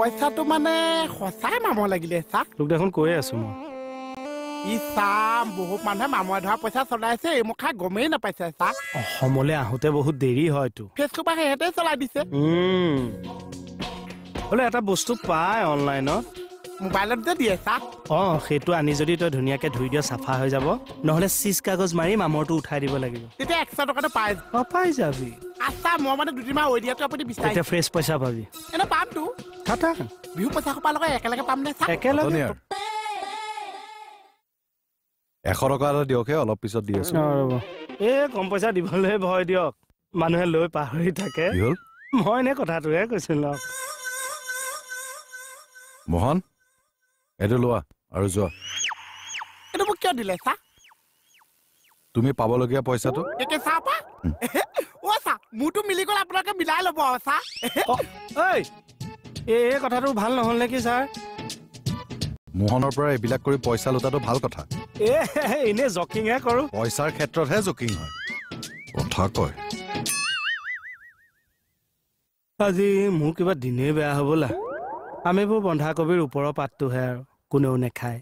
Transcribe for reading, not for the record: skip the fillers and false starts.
পইচাটো মানে সঁচাই মামৰ লাগিলে চাক তোক দেখোন কৈয়ে আছো মই ই চাম বহুত মানুহে মামৰে ধৰা পইচা চলাইছে এই মোক খাই গমেই নাপাইছে চাক অসমলৈ আহোঁতে বহুত দেৰি হয়তো ফেচবুক পৰা সিহঁতে চলাই দিছে বোলে এটা বস্তু পায় অনলাইনত মোবাইলত যে দিয়ে চাক সেইটো আনি যদি তই ধুনীয়াকে ধুই দিয় চাফা হৈ যাব নহলে চিজ কাগজ মাৰি মামৰটো উঠাই দিব লাগিব তেতিয়া 100 টকাটো পাই পাই যাবি আচ্ছা মই মানে দুদিনমান ঐ দিয়াটো আপুনি বিচাৰি এতিয়া ফ্ৰেছ পইচা পাবি এনে পামতো খাটা বিহু পইচা সোপা লগত একেলগে পাম নে চাক একেলগে 100 টকা এটা দিয়কহে অলপ পিছত দি আছো ৰ'ব কম পইচা দিবলৈ ভয় দিয়ক মানুহে লৈ পাহৰি থাকে কি হ'ল মই এনে কথাটোহে কৈছিলো মোহন এইটো লোৱা আৰু যোৱা এইটো মোক কিয় দিলে চাক তুমি পাবলগীয়া পইচাটো একে চাহ পা অ চাক মোৰতো মিলি গ'ল আপোনালোকে মিলাই ল'ব চাক এই কথাটো ভাল নহ'ল নেকি ছাৰ মোহনৰ পৰা এইবিলাক কৰি পইচা লোটাটো ভাল কথা এনে জকিংহে কৰো পইচাৰ ক্ষেত্ৰতহে জকিং হয় কথা কয় আজি মোৰ কিবা দিনেই বেয়া হ'বলা আমিবোৰ বন্ধাকবিৰ ওপৰৰ পাতটোহে আৰু কোনেও নেখায়